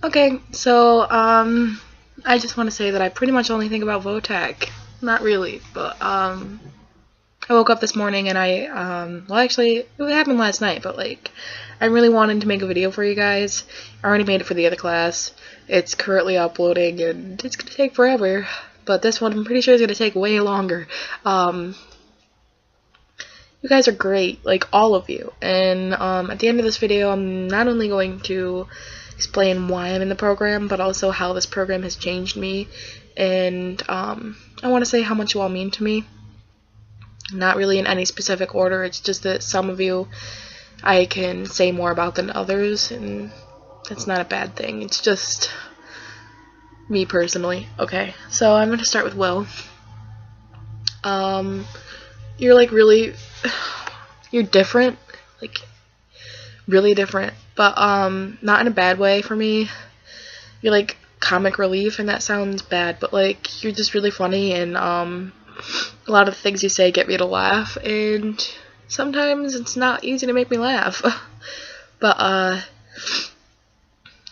Okay, so, I just want to say that I pretty much only think about Votech. Not really, but, I woke up this morning and well, actually, it happened last night, but, like, I really wanted to make a video for you guys. I already made it for the other class. It's currently uploading, and it's gonna take forever, but this one I'm pretty sure is gonna take way longer. You guys are great, like, all of you, and, at the end of this video, I'm not only going to explain why I'm in the program, but also how this program has changed me, and I want to say how much you all mean to me. Not really in any specific order, it's just that some of you I can say more about than others, and that's not a bad thing, it's just me personally. Okay, so I'm going to start with Will. You're like really, you're different, like really different, but not in a bad way for me. You're like comic relief, and that sounds bad, but like you're just really funny, and a lot of the things you say get me to laugh, and sometimes it's not easy to make me laugh. But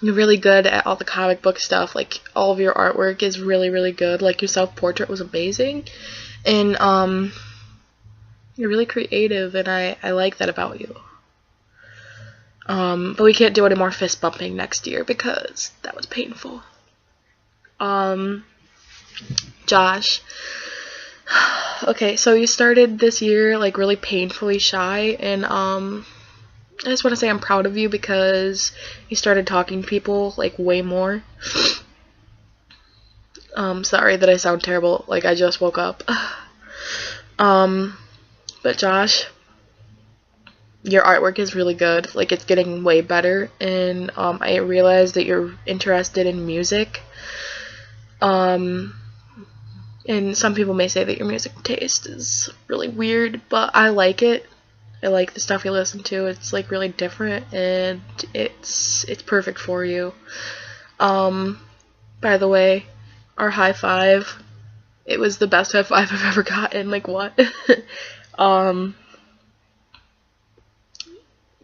you're really good at all the comic book stuff. Like all of your artwork is really, really good. Like your self-portrait was amazing, and you're really creative, and I like that about you. But we can't do any more fist bumping next year because that was painful. Josh. Okay, so you started this year like really painfully shy, and I just want to say I'm proud of you because you started talking to people like way more. Sorry that I sound terrible, like I just woke up. But Josh, your artwork is really good, like it's getting way better, and I realized that you're interested in music. And some people may say that your music taste is really weird, but I like it. I like the stuff you listen to. It's like really different, and it's perfect for you. By the way, our high five, it was the best high five I've ever gotten. Like what?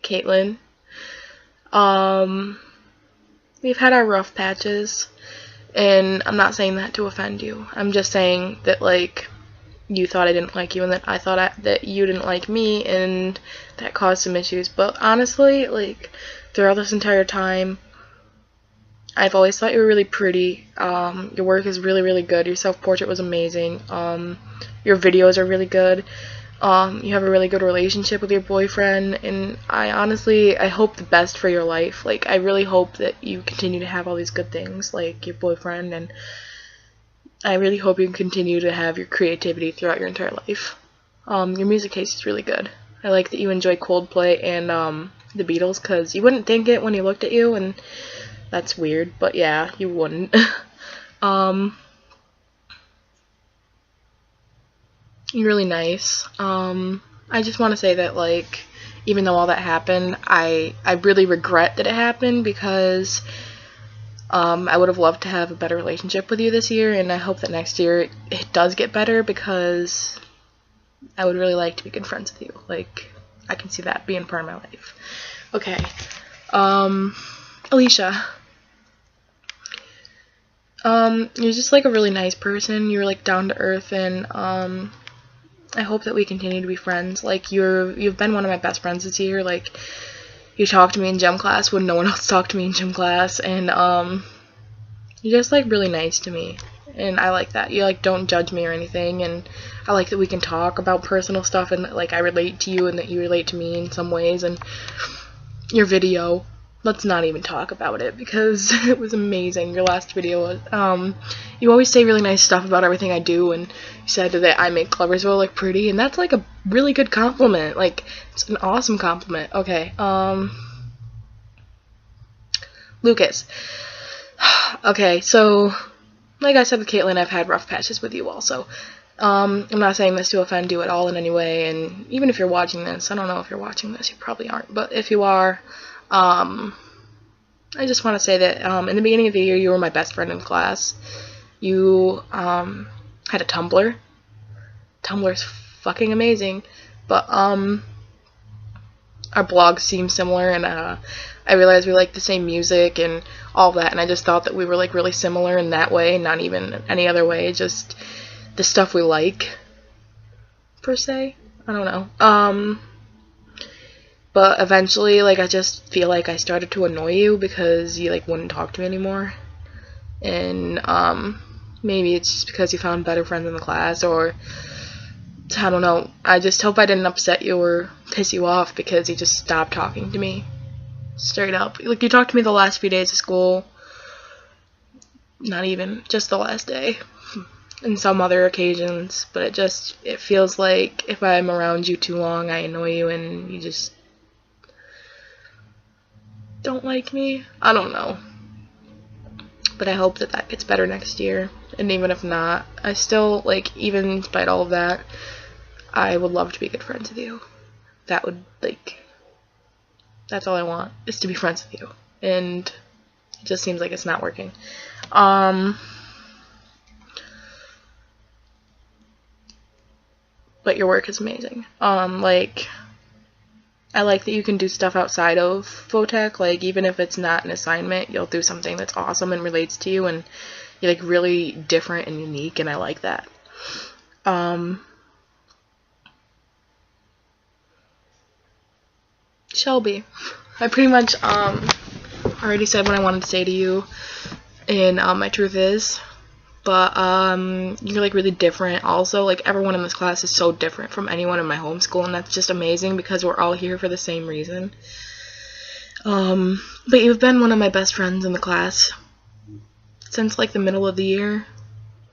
Caitlin. We've had our rough patches, and I'm not saying that to offend you. I'm just saying that, like, you thought I didn't like you, and that I thought that you didn't like me, and that caused some issues. But honestly, like, throughout this entire time, I've always thought you were really pretty. Your work is really, really good. Your self-portrait was amazing. Your videos are really good. You have a really good relationship with your boyfriend, and I hope the best for your life. Like, I really hope that you continue to have all these good things, like your boyfriend, and I really hope you continue to have your creativity throughout your entire life. Your music taste is really good. I like that you enjoy Coldplay and the Beatles, because you wouldn't think it when he looked at you, and that's weird, but yeah, you wouldn't. You're really nice. I just want to say that, like, even though all that happened, I really regret that it happened, because I would have loved to have a better relationship with you this year, and I hope that next year it does get better, because I would really like to be good friends with you. Like, I can see that being part of my life. Okay. Alicia. You're just like a really nice person. You're like down to earth, and I hope that we continue to be friends. Like, you've been one of my best friends this year. Like, you talked to me in gym class when no one else talked to me in gym class, and you're just like really nice to me, and I like that. You like don't judge me or anything, and I like that we can talk about personal stuff, and like I relate to you and that you relate to me in some ways. And your video, let's not even talk about it, because it was amazing. Your last video was, you always say really nice stuff about everything I do, and you said that I make Cloversville look pretty, and that's like a really good compliment. Like, it's an awesome compliment. Okay, Lucas. Okay, so, like I said with Caitlin, I've had rough patches with you also. I'm not saying this to offend you at all in any way, and even if you're watching this, I don't know if you're watching this, you probably aren't, but if you are, I just want to say that in the beginning of the year, you were my best friend in class. You had a Tumblr. Tumblr's fucking amazing, but our blogs seem similar, and I realized we like the same music and all that, and I just thought that we were like really similar in that way, not even any other way, just the stuff we like, per se. I don't know. But eventually, like, I just feel like I started to annoy you because you, like, wouldn't talk to me anymore. And, maybe it's just because you found better friends in the class, or, I don't know. I just hope I didn't upset you or piss you off because you just stopped talking to me. Straight up. Like, you talked to me the last few days of school. Not even. Just the last day. And some other occasions. But it feels like if I'm around you too long, I annoy you and you just don't like me. I don't know. But I hope that that gets better next year. And even if not, I still, like, even despite all of that, I would love to be good friends with you. That would, like, that's all I want, is to be friends with you. And it just seems like it's not working. But your work is amazing. Like, I like that you can do stuff outside of Votech. Like, even if it's not an assignment, you'll do something that's awesome and relates to you, and you're, like, really different and unique, and I like that. Shelby, I pretty much, already said what I wanted to say to you, and, my truth is, but, you're, like, really different also. Like, everyone in this class is so different from anyone in my homeschool, and that's just amazing because we're all here for the same reason. But you've been one of my best friends in the class since, like, the middle of the year.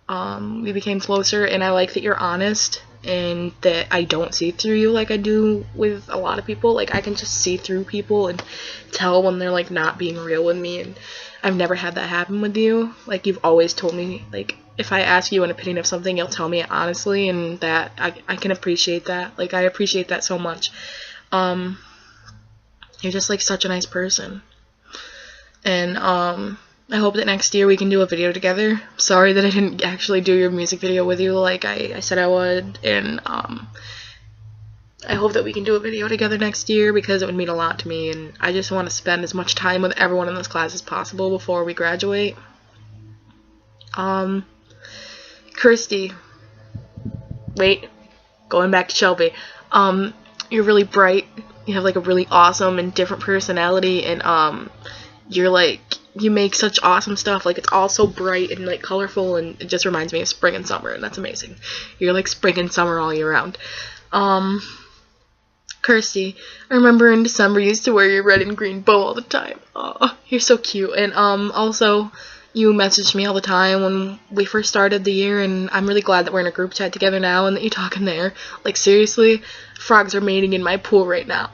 We became closer, and I like that you're honest, and that I don't see through you like I do with a lot of people. Like, I can just see through people and tell when they're, like, not being real with me, and I've never had that happen with you. Like, you've always told me, like, if I ask you an opinion of something, you'll tell me it honestly, and that I can appreciate that. Like, I appreciate that so much. You're just, like, such a nice person. And, I hope that next year we can do a video together. Sorry that I didn't actually do your music video with you like I said I would, and, I hope that we can do a video together next year because it would mean a lot to me, and I just want to spend as much time with everyone in this class as possible before we graduate. Kirsty. Wait. Going back to Shelby. You're really bright. You have, like, a really awesome and different personality, and, you're, like, you make such awesome stuff. Like, it's all so bright and, like, colorful, and it just reminds me of spring and summer, and that's amazing. You're, like, spring and summer all year round. Kirsty, I remember in December you used to wear your red and green bow all the time. Oh, you're so cute. And, also, you messaged me all the time when we first started the year, and I'm really glad that we're in a group chat together now and that you talk in there. Like, seriously, frogs are mating in my pool right now.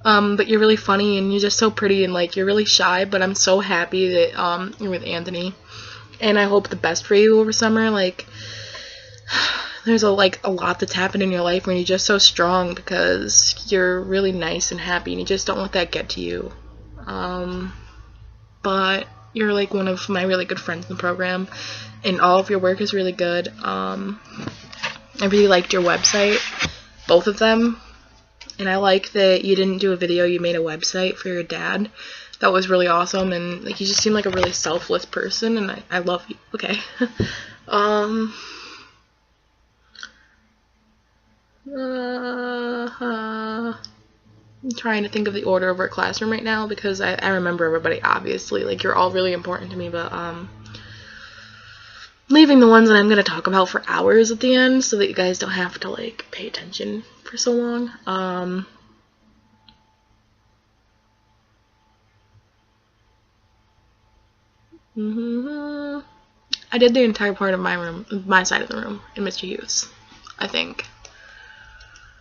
But you're really funny, and you're just so pretty, and, like, you're really shy, but I'm so happy that, you're with Anthony. And I hope the best for you over summer. Like, there's a lot that's happened in your life when you're just so strong because you're really nice and happy, and you just don't let that get to you. But you're, like, one of my really good friends in the program, and all of your work is really good. I really liked your website, both of them, and I like that you didn't do a video, you made a website for your dad. That was really awesome, and, like, you just seem like a really selfless person, and I love you. Okay. I'm trying to think of the order of our classroom right now because I remember everybody, obviously. Like, you're all really important to me, but, leaving the ones that I'm going to talk about for hours at the end so that you guys don't have to, like, pay attention for so long. I did the entire part of my room, my side of the room, in Mr. Hughes, I think.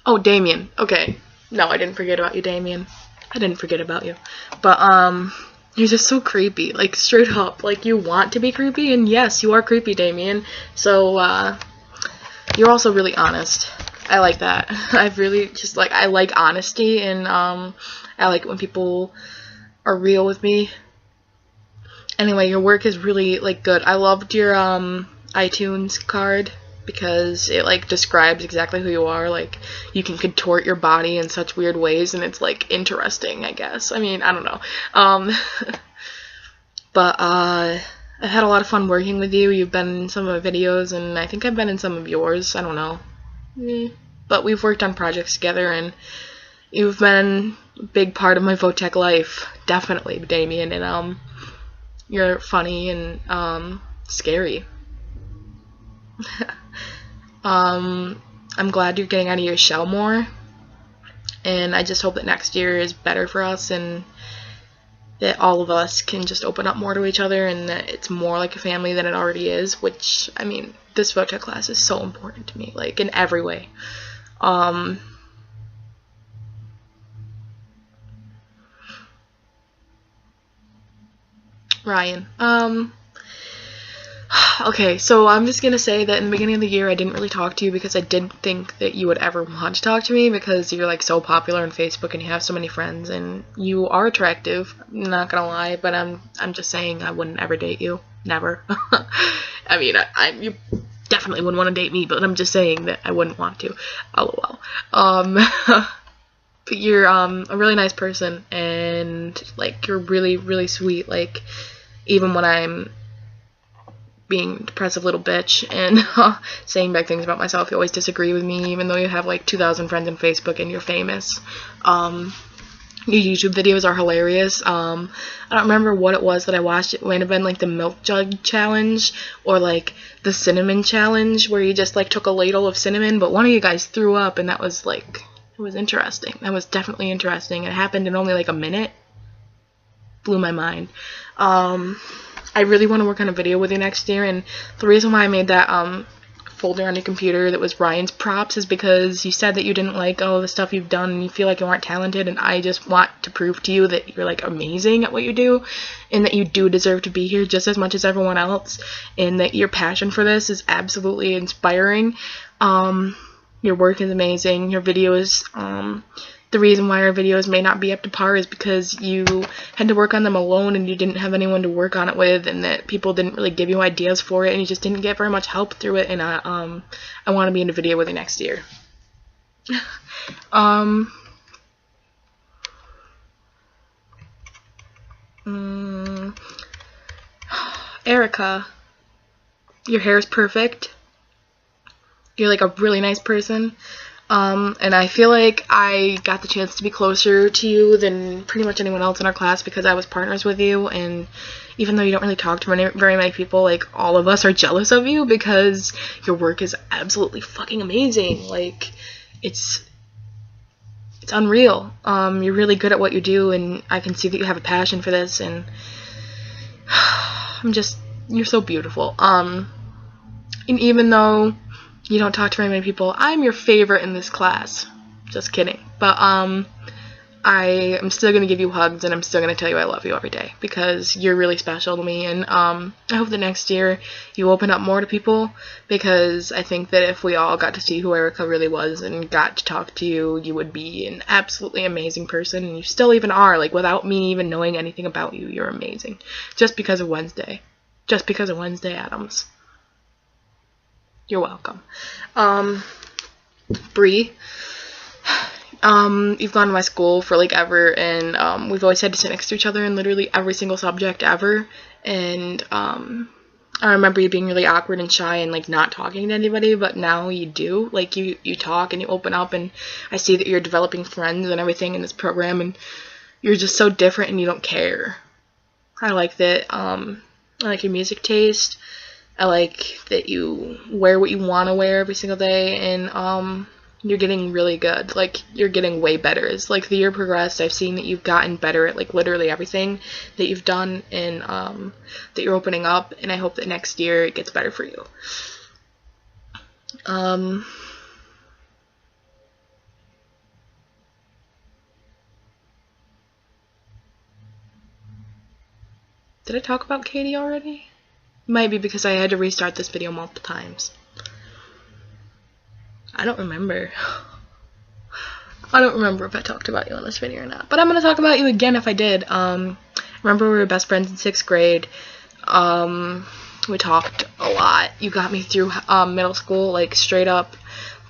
Oh, Damien. Okay. No, I didn't forget about you, Damien. I didn't forget about you. But, you're just so creepy. Like, straight up. Like, you want to be creepy, and yes, you are creepy, Damien. So, you're also really honest. I like that. I've really just, like, I like honesty, and, I like it when people are real with me. Anyway, your work is really, like, good. I loved your, iTunes card because it like describes exactly who you are. Like, you can contort your body in such weird ways, and it's like interesting, I guess. I mean, I don't know. But I've had a lot of fun working with you. You've been in some of my videos, and I think I've been in some of yours. I don't know. But we've worked on projects together, and you've been a big part of my Votech life. Definitely, Damien. And you're funny and scary. I'm glad you're getting out of your shell more, and I just hope that next year is better for us, and that all of us can just open up more to each other, and that it's more like a family than it already is, which, I mean, this Votech class is so important to me, like, in every way. Ryan, okay, so I'm just gonna say that in the beginning of the year I didn't really talk to you because I didn't think that you would ever want to talk to me, because you're like so popular on Facebook and you have so many friends and you are attractive, not gonna lie, but I'm just saying I wouldn't ever date you. Never. I mean, you definitely wouldn't want to date me, but I'm just saying that I wouldn't want to. LOL. But you're a really nice person, and like you're really, really sweet. Like, even when I'm being a depressive little bitch and saying bad things about myself, you always disagree with me, even though you have like 2,000 friends on Facebook and you're famous. Your YouTube videos are hilarious. I don't remember what it was that I watched. It might have been like the milk jug challenge or like the cinnamon challenge, where you just like took a ladle of cinnamon, but one of you guys threw up, and that was like, it was interesting. That was definitely interesting. It happened in only like a minute. Blew my mind. I really want to work on a video with you next year, and the reason why I made that folder on your computer that was Ryan's props is because you said that you didn't like all the stuff you've done and you feel like you aren't talented, and I just want to prove to you that you're like amazing at what you do, and that you do deserve to be here just as much as everyone else, and that your passion for this is absolutely inspiring. Your work is amazing. Your videos, the reason why our videos may not be up to par is because you had to work on them alone and you didn't have anyone to work on it with, and that people didn't really give you ideas for it, and you just didn't get very much help through it. And I want to be in a video with you next year. Erica, your hair is perfect. You're like a really nice person. And I feel like I got the chance to be closer to you than pretty much anyone else in our class because I was partners with you, and even though you don't really talk to very many people, like, all of us are jealous of you because your work is absolutely fucking amazing. Like, it's unreal. You're really good at what you do, and I can see that you have a passion for this, and you're so beautiful. And even though you don't talk to very many people, I'm your favorite in this class. Just kidding. But I am still going to give you hugs, and I'm still going to tell you I love you every day because you're really special to me. And I hope that next year you open up more to people, because I think that if we all got to see who Erica really was and got to talk to you, you would be an absolutely amazing person. And you still even are. Like, without me even knowing anything about you, you're amazing. Just because of Wednesday. Just because of Wednesday Addams. You're welcome. Bree, you've gone to my school for like ever, and we've always had to sit next to each other in literally every single subject ever, and I remember you being really awkward and shy and like not talking to anybody, but now you do. Like, you talk and you open up, and I see that you're developing friends and everything in this program, and you're just so different and you don't care. I like that. I like your music taste. I like that you wear what you want to wear every single day, and you're getting really good. Like, you're getting way better. As like the year progressed, I've seen that you've gotten better at like literally everything that you've done, and that you're opening up, and I hope that next year it gets better for you. Did I talk about Katie already? Might be because I had to restart this video multiple times. I don't remember. I don't remember if I talked about you in this video or not. But I'm going to talk about you again if I did. Remember we were best friends in 6th grade. We talked a lot. You got me through middle school, like straight up.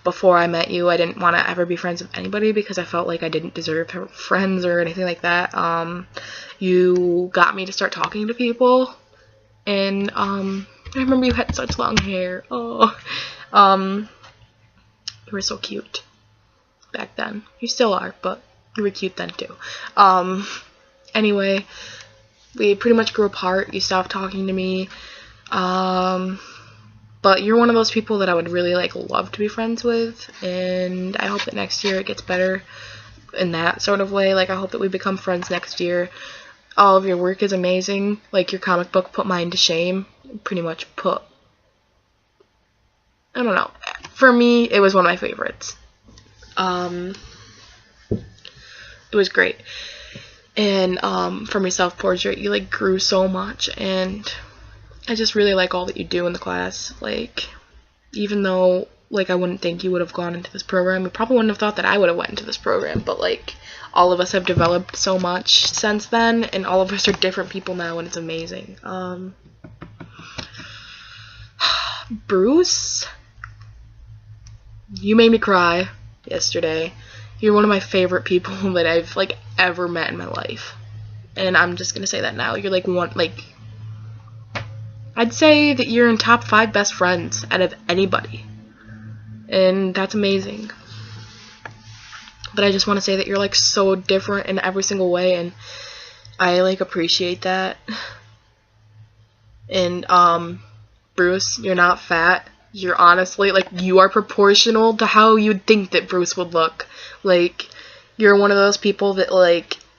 Before I met you, I didn't want to ever be friends with anybody because I felt like I didn't deserve friends or anything like that. You got me to start talking to people, and I remember you had such long hair. Oh, you were so cute back then. You still are, but you were cute then too. Anyway, we pretty much grew apart. You stopped talking to me. But you're one of those people that I would really love to be friends with, and I hope that next year it gets better in that sort of way. I hope that we become friends next year. All of your work is amazing. Your comic book put mine to shame. Pretty much I don't know. For me, it was one of my favorites. It was great. And for my self-portrait, you grew so much, and I just really like all that you do in the class. Even though I wouldn't think you would have gone into this program, you probably wouldn't have thought that I would have went into this program, but all of us have developed so much since then, and all of us are different people now, and it's amazing. Bruce, you made me cry yesterday. You're one of my favorite people that I've ever met in my life, and I'm just gonna say that now. You're I'd say that you're in top 5 best friends out of anybody, and that's amazing. But I just want to say that you're so different in every single way, and I appreciate that. And Bruce, you're not fat. You're honestly you are proportional to how you'd think that Bruce would look. You're one of those people that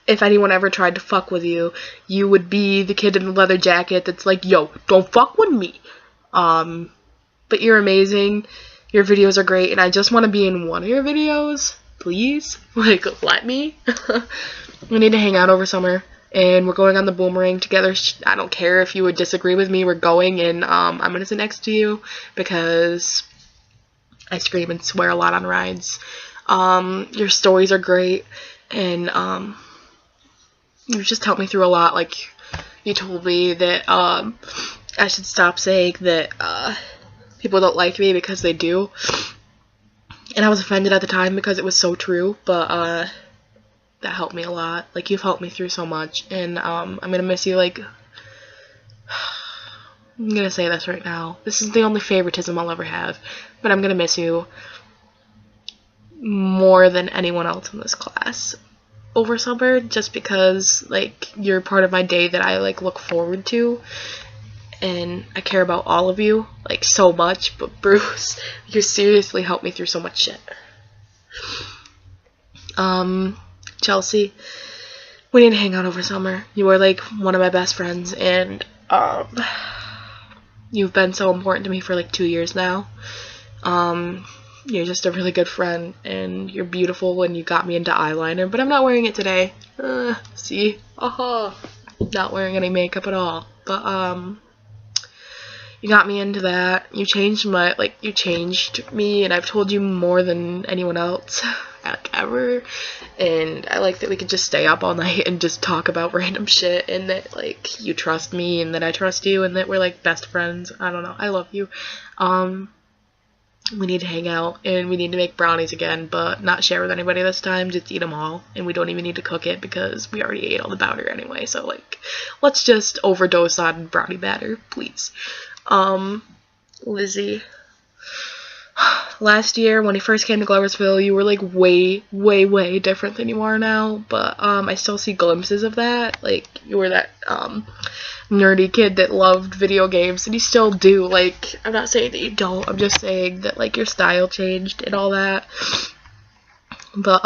if anyone ever tried to fuck with you, you would be the kid in the leather jacket that's yo, don't fuck with me. But you're amazing. Your videos are great, and I just want to be in one of your videos. Please? Let me. We need to hang out over summer, and we're going on the boomerang together. I don't care if you would disagree with me. We're going, and I'm going to sit next to you because I scream and swear a lot on rides. Your stories are great, and you've just helped me through a lot. You told me that I should stop saying that people don't like me because they do, and I was offended at the time because it was so true, but that helped me a lot. You've helped me through so much, and I'm gonna miss you. I'm gonna say this right now. This is the only favoritism I'll ever have, but I'm gonna miss you more than anyone else in this class over summer, just because you're part of my day that I look forward to, and I care about all of you so much. But Bruce, you seriously helped me through so much shit. Chelsea, we need to hang out over summer. You are one of my best friends, and you've been so important to me for 2 years now. You're just a really good friend, and you're beautiful, and you got me into eyeliner, but I'm not wearing it today. See? Not wearing any makeup at all. But, you got me into that. You changed you changed me, and I've told you more than anyone else ever. And I like that we could just stay up all night and just talk about random shit, and that, you trust me, and that I trust you, and that we're, best friends. I don't know. I love you. We need to hang out, and we need to make brownies again, but not share with anybody this time. Just eat them all, and we don't even need to cook it because we already ate all the batter anyway. So, let's just overdose on brownie batter, please. Lizzie. Last year, when he first came to Gloversville, you were, way, way, way different than you are now, but, I still see glimpses of that. You were that, nerdy kid that loved video games, and you still do. I'm not saying that you don't, I'm just saying that, your style changed and all that. But,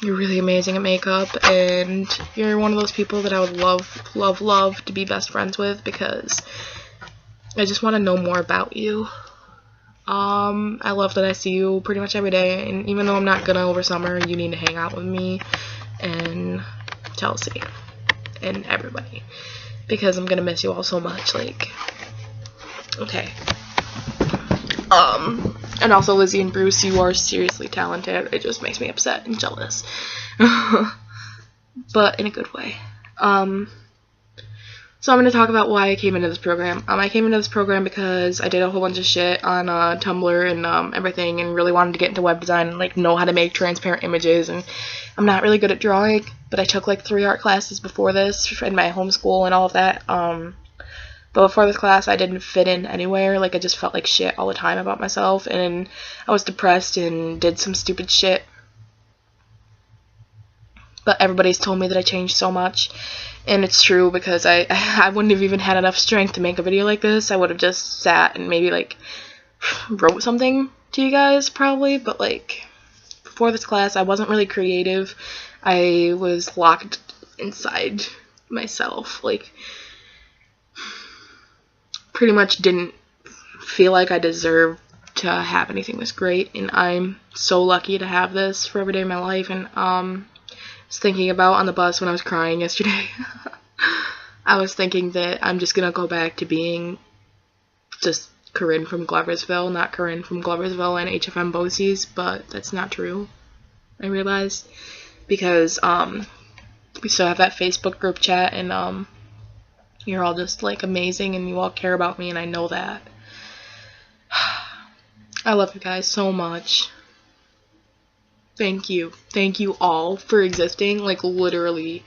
you're really amazing at makeup, and you're one of those people that I would love, love, love to be best friends with, because I just want to know more about you. I love that I see you pretty much every day, and even though I'm not gonna over summer, you need to hang out with me, and Chelsea, and everybody, because I'm gonna miss you all so much. Okay. And also Lizzie and Bruce, you are seriously talented. It just makes me upset and jealous. But in a good way. So I'm going to talk about why I came into this program. I came into this program because I did a whole bunch of shit on Tumblr and everything, and really wanted to get into web design and like know how to make transparent images. And I'm not really good at drawing, but I took like 3 art classes before this in my homeschool and all of that. But before this class, I didn't fit in anywhere. Like, I just felt like shit all the time about myself, and I was depressed and did some stupid shit. But everybody's told me that I changed so much. And it's true, because I wouldn't have even had enough strength to make a video like this. I would have just sat and maybe, like, wrote something to you guys, probably. But, like, before this class, I wasn't really creative. I was locked inside myself. Like, pretty much didn't feel like I deserved to have anything this great. And I'm so lucky to have this for every day of my life. And, was thinking about on the bus when I was crying yesterday. I was thinking that I'm just gonna go back to being just Corinne from Gloversville, not Corinne from Gloversville and HFM BOCES, but that's not true, I realized, because we still have that Facebook group chat, and you're all just like amazing and you all care about me, and I know that. I love you guys so much. Thank you. Thank you all for existing. Like, literally,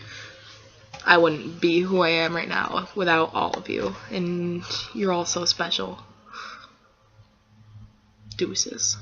I wouldn't be who I am right now without all of you. And you're all so special. Deuces.